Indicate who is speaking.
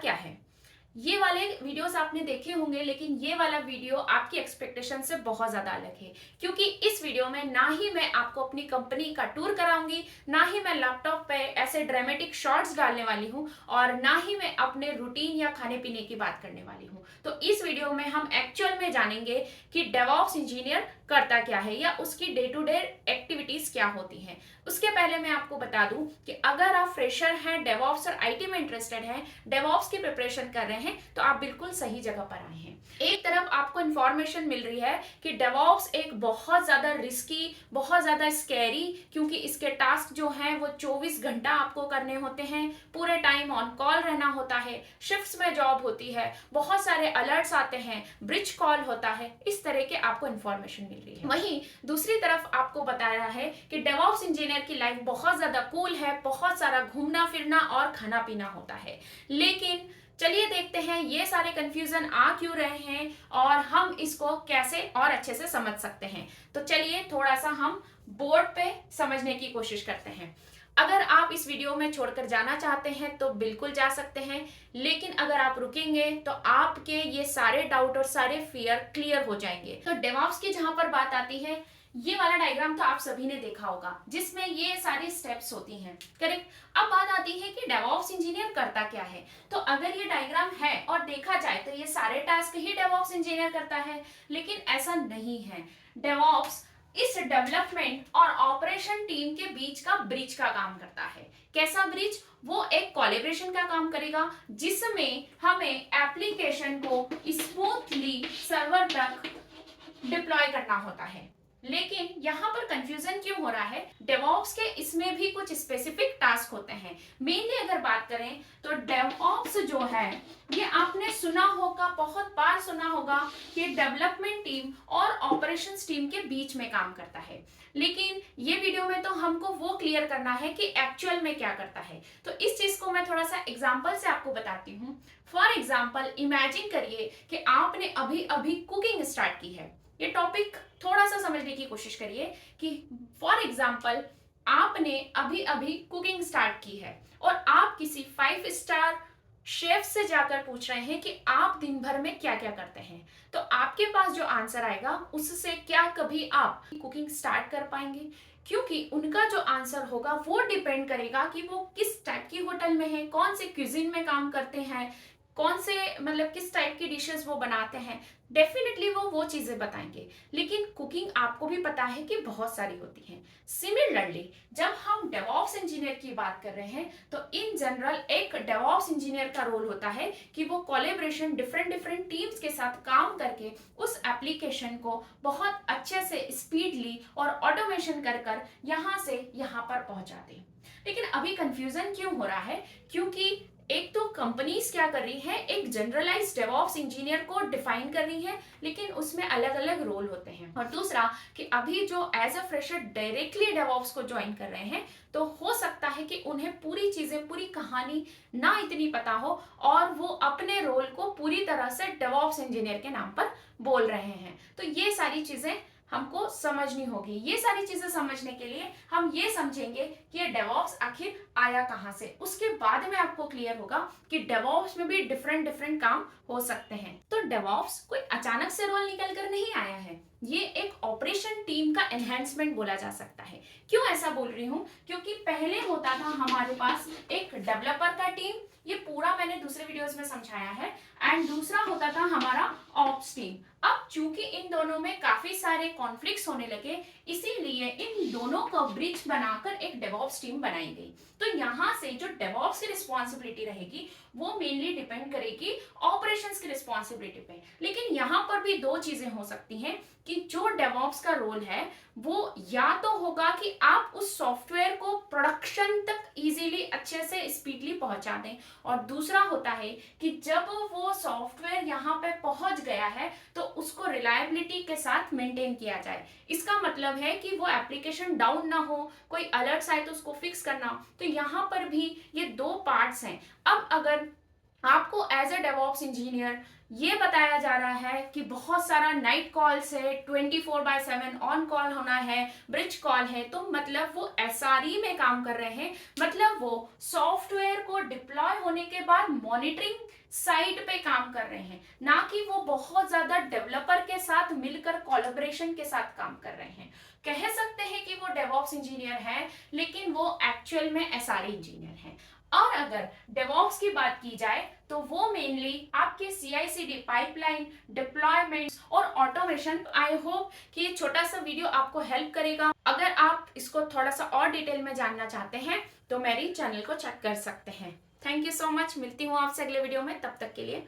Speaker 1: क्या है। ये वाले वीडियोस आपने देखे होंगे, लेकिन ये वाला वीडियो आपकी एक्सपेक्टेशन से बहुत ज़्यादा अलग है, क्योंकि इस वीडियो में ना ही मैं आपको अपनी कंपनी का टूर कराऊंगी, ना ही मैं लैपटॉप पे ऐसे ड्रामेटिक शॉट्स डालने वाली हूँ, और ना ही मैं अपने रूटीन या खाने पीने की बात करने वाली हूँ। तो इस वीडियो में हम एक्चुअल में जानेंगे कि डेवऑप्स इंजीनियर करता क्या है या उसकी डे टू डे एक्टिविटीज क्या होती हैं। उसके पहले मैं आपको बता दूं कि अगर आप फ्रेशर हैं, डेवऑप्स और आईटी में इंटरेस्टेड हैं, डेवऑप्स की प्रिपरेशन कर रहे हैं, तो आप बिल्कुल सही जगह पर आए हैं। एक तरफ आपको इन्फॉर्मेशन मिल रही है कि डेवऑप्स एक बहुत ज्यादा रिस्की, बहुत ज्यादा स्कैरी, क्योंकि इसके टास्क जो हैं वो 24 घंटा आपको करने होते हैं, पूरे टाइम ऑन कॉल रहना होता है, शिफ्ट्स में जॉब होती है, बहुत सारे अलर्ट्स आते हैं, ब्रिज कॉल होता है, इस तरह के आपको इन्फॉर्मेशन मिल रही है। वहीं दूसरी तरफ आपको बताया है कि डेवऑप्स इंजीनियर की लाइफ बहुत ज्यादा कूल है, बहुत सारा घूमना फिरना और खाना पीना होता है। लेकिन चलिए देखते हैं ये सारे कंफ्यूजन आ क्यों रहे हैं और हम इसको कैसे और अच्छे से समझ सकते हैं। तो चलिए थोड़ा सा हम बोर्ड पे समझने की कोशिश करते हैं। अगर आप इस वीडियो में छोड़कर जाना चाहते हैं तो बिल्कुल जा सकते हैं, लेकिन अगर आप रुकेंगे तो आपके ये सारे डाउट और सारे फियर क्लियर हो जाएंगे। तो डेवऑप्स की जहां पर बात आती है, ये वाला डायग्राम तो आप सभी ने देखा होगा जिसमें ये सारी स्टेप्स होती हैं, करेक्ट। अब बात आती है कि डेवऑप्स इंजीनियर करता क्या है। तो अगर ये डायग्राम है और देखा जाए तो ये सारे टास्क ही डेवऑप्स इंजीनियर करता है, लेकिन ऐसा नहीं है। डेवऑप्स इस डेवलपमेंट और ऑपरेशन टीम के बीच का ब्रिज का काम करता है। कैसा ब्रिज? वो एक कोलैबोरेशन का काम करेगा जिसमें हमें एप्लीकेशन को स्मूथली सर्वर तक डिप्लॉय करना होता है। लेकिन यहाँ पर कंफ्यूजन क्यों हो रहा है? डेवऑप्स के इसमें भी कुछ स्पेसिफिक टास्क होते हैं। मेनली अगर बात करें तो डेवऑप्स जो है, ये आपने सुना होगा, बहुत बार सुना होगा कि डेवलपमेंट टीम और ऑपरेशंस टीम के बीच में काम करता है। लेकिन ये वीडियो में तो हमको वो क्लियर करना है कि एक्चुअल में क्या करता है। तो इस चीज को मैं थोड़ा सा एग्जाम्पल से आपको बताती हूँ। फॉर एग्जाम्पल इमेजिन करिए कि आपने अभी अभी कुकिंग स्टार्ट की है। ये टॉपिक थोड़ा सा समझने की कोशिश करिए कि फॉर एग्जाम्पल आपने अभी अभी कुकिंग स्टार्ट की है और आप किसी 5 स्टार शेफ से जाकर पूछ रहे हैं कि आप दिन भर में क्या क्या करते हैं। तो आपके पास जो आंसर आएगा उससे क्या कभी आप कुकिंग स्टार्ट कर पाएंगे? क्योंकि उनका जो आंसर होगा वो डिपेंड करेगा कि वो किस टाइप की होटल में है, कौन से क्यूजिन में काम करते हैं, कौन से मतलब किस टाइप की डिशेस वो बनाते हैं। डेफिनेटली वो चीजें बताएंगे। लेकिन कुकिंग आपको भी पता है कि बहुत सारी होती है। सिमिलरली जब हम डेवऑप्स इंजीनियर की बात कर रहे हैं तो इन जनरल एक डेवऑप्स इंजीनियर का रोल होता है कि वो कोलैबोरेशन डिफरेंट टीम्स के साथ काम करके उस एप्लीकेशन को बहुत अच्छे से स्पीडली और ऑटोमेशन कर यहाँ से यहाँ पर पहुंचा दे। लेकिन अभी कंफ्यूजन क्यों हो रहा है? क्योंकि एक तो कंपनीज क्या कर रही है, एक जनरलाइज डेवऑप्स इंजीनियर को डिफाइन कर रही है, लेकिन उसमें अलग अलग रोल होते हैं। और दूसरा कि अभी जो as a fresher directly DevOps को ज्वाइन कर रहे हैं, तो हो सकता है कि उन्हें पूरी चीजें, पूरी कहानी ना इतनी पता हो और वो अपने रोल को पूरी तरह से डेवऑप्स इंजीनियर के नाम पर बोल रहे हैं। तो ये सारी चीजें हमको समझनी होगी। ये सारी चीजें समझने के लिए हम ये समझेंगे कि ये डेवऑप्स आखिर आया कहां से। उसके बाद में आपको क्लियर होगा कि डेवऑप्स में भी डिफरेंट काम हो सकते हैं। तो डेवऑप्स कोई अचानक से रोल निकल कर नहीं आया है, ये एक ऑपरेशन टीम का एनहेंसमेंट बोला जा सकता है। क्यों ऐसा बोल रही हूँ? क्योंकि पहले होता था हमारे पास एक डेवलपर का टीम, ये पूरा मैंने दूसरे वीडियोस में समझाया है, एंड दूसरा होता था हमारा ऑप्स टीम। अब चूंकि इन दोनों में काफी सारे कॉन्फ्लिक्ट्स होने लगे, इसीलिए इन दोनों का ब्रिज बनाकर एक डेवऑप्स टीम बनाई गई। तो यहाँ से जो डेवऑप्स की रिस्पॉन्सिबिलिटी रहेगी वो मेनली डिपेंड करेगी ऑपरेशंस की रिस्पॉन्सिबिलिटी पे। लेकिन यहाँ पर भी दो चीजें हो सकती हैं कि जो डेवऑप्स का रोल है वो या तो होगा कि आप उस सॉफ्टवेयर को प्रोडक्शन तक इजीली अच्छे से स्पीडली पहुंचा दें, और दूसरा होता है कि जब वो सॉफ्टवेयर यहाँ पे पहुंच गया है तो उसको रिलायबिलिटी के साथ मेंटेन किया जाए। इसका मतलब है कि वो एप्लीकेशन डाउन ना हो, कोई अलर्ट्स आए तो उसको फिक्स करना। तो यहाँ पर भी ये दो पार्ट्स हैं। अब अगर आपको एज ए डेवऑप्स इंजीनियर ये बताया जा रहा है कि बहुत सारा नाइट कॉल्स है, 24/7 ऑन कॉल होना है, ब्रिज कॉल है, तो मतलब वो एसआरई में काम कर रहे हैं। मतलब वो सॉफ्टवेयर को डिप्लॉय होने के बाद मॉनिटरिंग साइड पे काम कर रहे हैं, ना कि वो बहुत ज्यादा डेवलपर के साथ मिलकर कोलैबोरेशन के साथ काम कर रहे हैं। कह सकते हैं कि वो डेवऑप्स इंजीनियर है, लेकिन वो एक्चुअल में एसआरई इंजीनियर है। और अगर डेवऑप्स की बात की जाए तो वो मेनली आपके CI/CD पाइपलाइन, डिप्लॉयमेंट्स और ऑटोमेशन। आई होप कि ये छोटा सा वीडियो आपको हेल्प करेगा। अगर आप इसको थोड़ा सा और डिटेल में जानना चाहते हैं तो मेरी चैनल को चेक कर सकते हैं। Thank you so much. मिलती हूँ आपसे अगले वीडियो में, तब तक के लिए